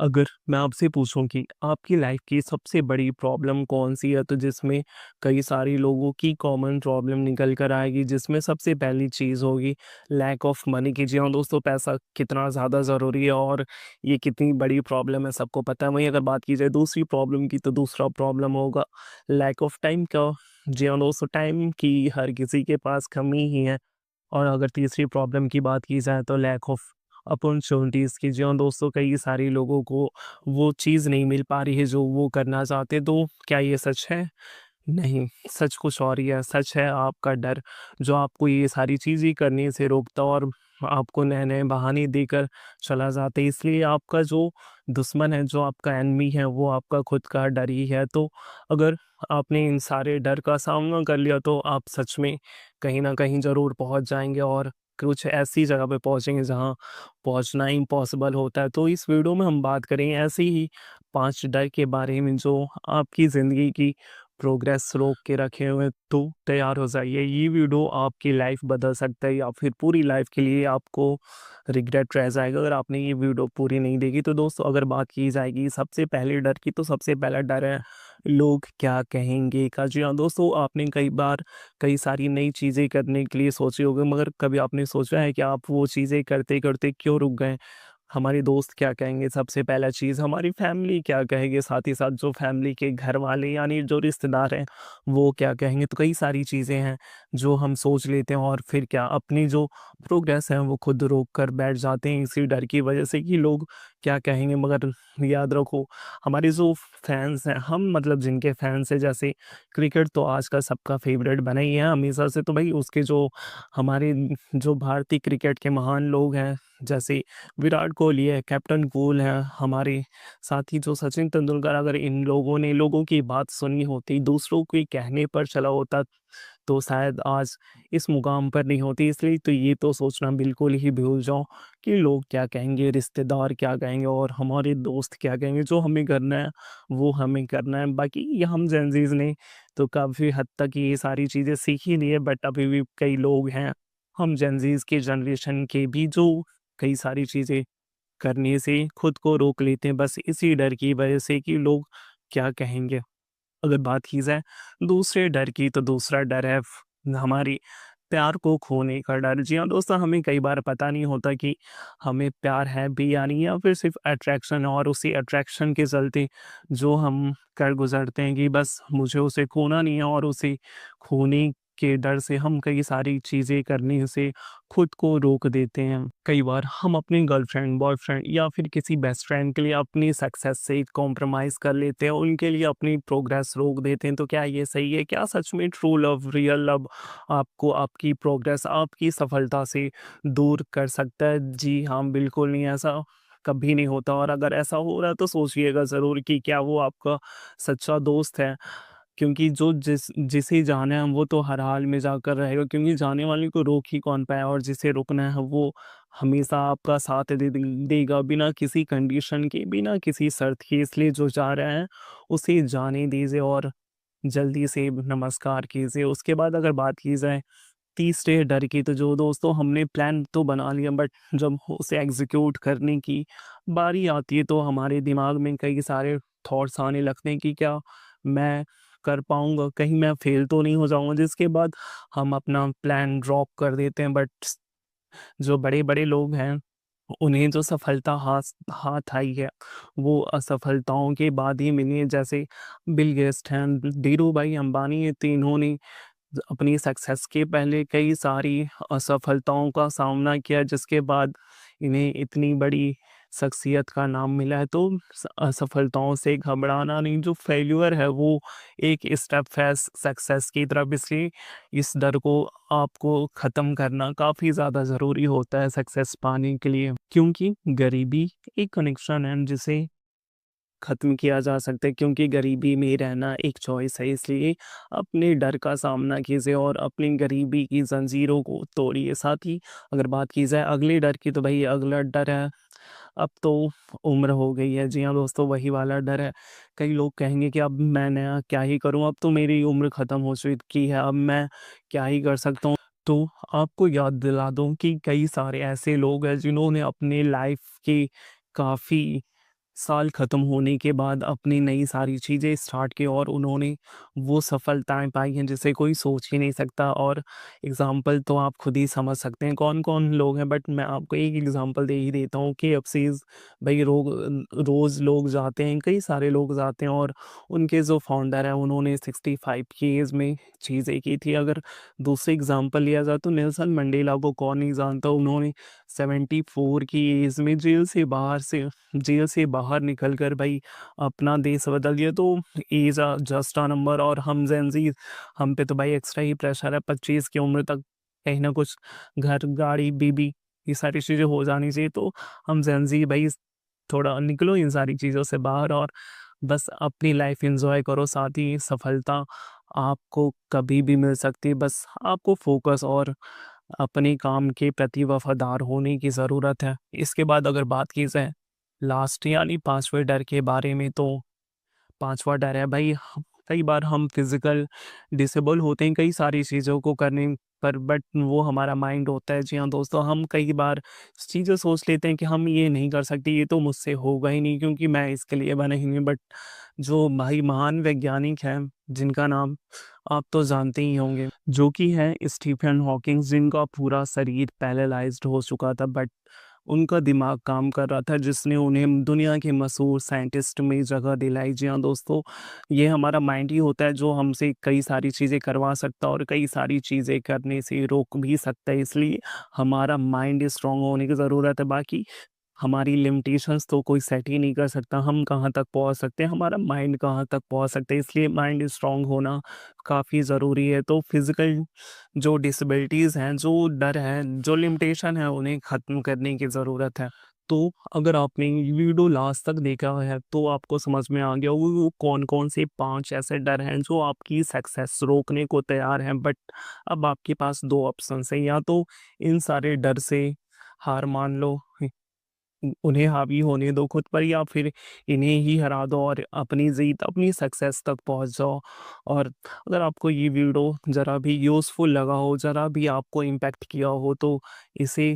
अगर मैं आपसे पूछूं कि आपकी लाइफ की सबसे बड़ी प्रॉब्लम कौन सी है तो जिसमें कई सारी लोगों की कॉमन प्रॉब्लम निकल कर आएगी, जिसमें सबसे पहली चीज़ होगी लैक ऑफ मनी की। जी हाँ दोस्तों, पैसा कितना ज़्यादा ज़रूरी है और ये कितनी बड़ी प्रॉब्लम है सबको पता है। वहीं अगर बात की जाए दूसरी प्रॉब्लम की तो दूसरा प्रॉब्लम होगा लैक ऑफ टाइम का। जी हाँ दोस्तों, टाइम की हर किसी के पास कमी ही है। और अगर तीसरी प्रॉब्लम की बात की जाए तो लैक ऑफ अपॉर्चुनिटीज़ की। जी हाँ दोस्तों, कई सारे लोगों को वो चीज़ नहीं मिल पा रही है जो वो करना चाहते। तो क्या ये सच है? नहीं, सच कुछ और ही है। सच है आपका डर, जो आपको ये सारी चीज़ें करने से रोकता और आपको नए-नए बहाने देकर चला जाता है। इसलिए आपका जो दुश्मन है, जो आपका एनिमी है, वो आपका खुद का डर ही है। तो अगर आपने इन सारे डर का सामना कर लिया तो आप सच में कहीं न कहीं ज़रूर पहुँच जाएँगे और कुछ ऐसी जगह पे पहुँचेंगे जहाँ पहुँचना इम्पॉसिबल होता है। तो इस वीडियो में हम बात करेंगे ऐसे ही 5 डर के बारे में जो आपकी ज़िंदगी की प्रोग्रेस रोक के रखे हुए हैं। तो तैयार हो जाइए, ये वीडियो आपकी लाइफ बदल सकता है या फिर पूरी लाइफ के लिए आपको रिग्रेट रह जाएगा अगर आपने ये वीडियो पूरी नहीं देखी। तो दोस्तों, अगर बात की जाएगी सबसे पहले डर की तो सबसे पहला डर है लोग क्या कहेंगे का। जी हाँ दोस्तों, आपने कई बार कई सारी नई चीज़ें करने के लिए सोचे होंगे, मगर कभी आपने सोचा है कि आप वो चीज़ें करते करते क्यों रुक गए? हमारे दोस्त क्या कहेंगे, सबसे पहला चीज़ हमारी फैमिली क्या कहेगी, साथ ही साथ जो फैमिली के घर वाले यानी जो रिश्तेदार हैं वो क्या कहेंगे। तो कई सारी चीज़ें हैं जो हम सोच लेते हैं और फिर क्या अपनी जो प्रोग्रेस है वो खुद रोक कर बैठ जाते हैं इसी डर की वजह से कि लोग क्या कहेंगे। मगर याद रखो, हमारे जो फैंस हैं, हम मतलब जिनके फैंस हैं, जैसे क्रिकेट तो आज का सबका फेवरेट बना ही है हमेशा से। तो भाई उसके जो हमारे जो भारतीय क्रिकेट के महान लोग हैं, जैसे विराट कोहली है, कैप्टन कूल है, हमारे साथ ही जो सचिन तेंदुलकर, अगर इन लोगों ने लोगों की बात सुनी होती, दूसरों के कहने पर चला होता, तो शायद आज इस मुकाम पर नहीं होती। इसलिए तो ये तो सोचना बिल्कुल ही भूल जाओ कि लोग क्या कहेंगे, रिश्तेदार क्या कहेंगे और हमारे दोस्त क्या कहेंगे। जो हमें करना है, वो हमें करना है। बाकी ये हम जेनज़ीज़ ने तो काफ़ी हद तक ये सारी चीज़ें सीख ही ली है, बट अभी भी कई लोग हैं, हम जेनज़ीज़ के जनरेशन के भी, जो कई सारी चीज़ें करने से खुद को रोक लेते हैं बस इसी डर की वजह से कि लोग क्या कहेंगे। अगर बात की जाए दूसरे डर की तो दूसरा डर है हमारी प्यार को खोने का डर। जी हाँ दोस्तों, हमें कई बार पता नहीं होता कि हमें प्यार है भी या नहीं, या फिर सिर्फ अट्रैक्शन है और उसी अट्रैक्शन के चलते जो हम कर गुजरते हैं कि बस मुझे उसे खोना नहीं है, और उसे खोने के डर से हम कई सारी चीज़ें करने से खुद को रोक देते हैं। कई बार हम अपनी गर्लफ्रेंड, बॉयफ्रेंड या फिर किसी बेस्ट फ्रेंड के लिए अपनी सक्सेस से कॉम्प्रोमाइज़ कर लेते हैं, उनके लिए अपनी प्रोग्रेस रोक देते हैं। तो क्या ये सही है? क्या सच में ट्रू लव, रियल लव आपको आपकी प्रोग्रेस, आपकी सफलता से दूर कर सकता है? जी हाँ, बिल्कुल नहीं, ऐसा कभी नहीं होता। और अगर ऐसा हो रहा है तो सोचिएगा ज़रूर कि क्या वो आपका सच्चा दोस्त है? क्योंकि जो जिसे जाना है वो तो हर हाल में जाकर रहेगा, क्योंकि जाने वाले को रोक ही कौन पाया, और जिसे रुकना है वो हमेशा आपका साथ देगा बिना किसी कंडीशन के, बिना किसी शर्त के। इसलिए जो जा रहा है उसे जाने दीजिए और जल्दी से नमस्कार कीजिए। उसके बाद अगर बात की जाए तीसरे डर की, तो जो दोस्तों हमने प्लान तो बना लिया, बट जब उसे एग्जीक्यूट करने की बारी आती है तो हमारे दिमाग में कई सारे थॉट्स आने लगते हैं कि क्या मैं कर पाऊंगा, कहीं मैं फेल तो नहीं हो जाऊंगा, जिसके बाद हम अपना प्लान ड्रॉप कर देते हैं। बट जो बड़े बड़े लोग हैं, उन्हें जो सफलता हाथ हाथ आई है वो असफलताओं के बाद ही मिली है। जैसे बिल गेट्स हैं, धीरू भाई अंबानी हैं, तीनों ने अपनी सक्सेस के पहले कई सारी असफलताओं का सामना किया, जिसके बाद इन्हें इतनी बड़ी शख्सियत का नाम मिला है। तो असफलताओं से घबराना नहीं, जो फेल्यूर है वो एक स्टेप है सक्सेस की तरफ। इसलिए इस डर को आपको ख़त्म करना काफ़ी ज़्यादा ज़रूरी होता है सक्सेस पाने के लिए, क्योंकि गरीबी एक कनेक्शन है जिसे ख़त्म किया जा सकता है, क्योंकि गरीबी में रहना एक चॉइस है। इसलिए अपने डर का सामना कीजिए और अपनी गरीबी की ज़ंजीरों को तोड़िए। साथ ही अगर बात की जाए अगले डर की, तो भई अगला डर है, अब तो उम्र हो गई है। जी हाँ दोस्तों, वही वाला डर है। कई लोग कहेंगे कि अब मैं नया क्या ही करूँ, अब तो मेरी उम्र ख़त्म हो चुकी है, अब मैं क्या ही कर सकता हूँ। तो आपको याद दिला दूँ कि कई सारे ऐसे लोग हैं जिन्होंने अपने लाइफ़ के काफ़ी साल ख़त्म होने के बाद अपनी नई सारी चीज़ें स्टार्ट की और उन्होंने वो सफलताएँ पाई हैं जिसे कोई सोच ही नहीं सकता। और एग्ज़ाम्पल तो आप खुद ही समझ सकते हैं कौन-कौन लोग हैं, बट मैं आपको एक एग्ज़ाम्पल दे ही देता हूँ। केएफसीज़ भई रोज़ लोग जाते हैं, कई सारे लोग जाते हैं और उनके जो फाउंडर हैं उन्होंने 65 की एज में चीज़ें की थी। अगर दूसरी एग्ज़ाम्पल लिया जाए तो नेल्सन मंडेला को कौन नहीं जानता, उन्होंने 74 की एज में जेल से बाहर निकल कर भाई अपना देश बदल दिया। तो एज जस्ट अ नंबर। और हम जेन ज़ी, हम पे तो भाई एक्स्ट्रा ही प्रेशर है, 25 की उम्र तक कहीं ना कुछ घर गाड़ी बीबी ये सारी चीज़ें हो जानी चाहिए। तो हम जेन ज़ी भाई थोड़ा निकलो इन सारी चीज़ों से बाहर और बस अपनी लाइफ एंजॉय करो। साथ ही सफलता आपको कभी भी मिल सकती है, बस आपको फोकस और अपने काम के प्रति वफ़ादार होने की ज़रूरत है। इसके बाद अगर बात की जाए लास्ट यानी 5वें डर के बारे में, तो 5वां डर है भाई कई बार हम फिज़िकल डिसेबल होते हैं कई सारी चीज़ों को करने पर, बट वो हमारा माइंड होता है। जी हाँ दोस्तों, हम कई बार चीज़ें सोच लेते हैं कि हम ये नहीं कर सकते, ये तो मुझसे होगा ही नहीं क्योंकि मैं इसके लिए बना ही नहीं। बट जो भाई महान वैज्ञानिक हैं जिनका नाम आप तो जानते ही होंगे, जो कि हैं स्टीफन हॉकिंग, जिनका पूरा शरीर पैरालाइज्ड हो चुका था, बट उनका दिमाग काम कर रहा था जिसने उन्हें दुनिया के मशहूर साइंटिस्ट में जगह दिलाई। जी हाँ दोस्तों, ये हमारा माइंड ही होता है जो हमसे कई सारी चीज़ें करवा सकता है और कई सारी चीज़ें करने से रोक भी सकता है। इसलिए हमारा माइंड स्ट्रांग होने की ज़रूरत है। बाकी हमारी लिमिटेशंस तो कोई सेट ही नहीं कर सकता, हम कहाँ तक पहुँच सकते हैं, हमारा माइंड कहाँ तक पहुँच सकता है, इसलिए माइंड स्ट्रांग होना काफ़ी ज़रूरी है। तो फिज़िकल जो डिसेबिलिटीज़ हैं, जो डर हैं, जो लिमिटेशन है, उन्हें ख़त्म करने की ज़रूरत है। तो अगर आपने ये वीडियो लास्ट तक देखा है, तो आपको समझ में आ गया होगा वो कौन-कौन से 5 ऐसे डर हैं, जो आपकी सक्सेस रोकने को तैयार हैं। बट अब आपके पास 2 ऑप्शंस हैं, या तो इन सारे डर से हार मान लो, उन्हें हावी होने दो खुद पर, या फिर इन्हें ही हरा दो और अपनी जीत, अपनी सक्सेस तक पहुंच जाओ। और अगर आपको ये वीडियो ज़रा भी यूज़फुल लगा हो, ज़रा भी आपको इम्पैक्ट किया हो, तो इसे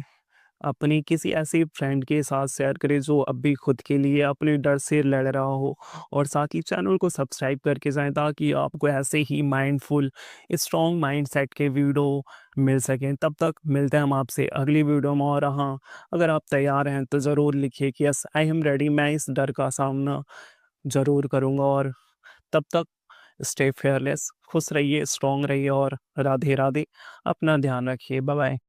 अपनी किसी ऐसे फ्रेंड के साथ शेयर करें जो अब भी खुद के लिए अपने डर से लड़ रहा हो। और साथ ही चैनल को सब्सक्राइब करके जाएं ताकि आपको ऐसे ही माइंडफुल स्ट्रॉन्ग माइंडसेट के वीडियो मिल सकें। तब तक मिलते हैं हम आपसे अगली वीडियो में। और हाँ, अगर आप तैयार हैं तो ज़रूर लिखिए कि यस आई एम रेडी, मैं इस डर का सामना ज़रूर करूँगा। और तब तक स्टे फेयरलेस, खुश रहिए, स्ट्रॉन्ग रहिए और राधे राधे। अपना ध्यान रखिए। Bye bye.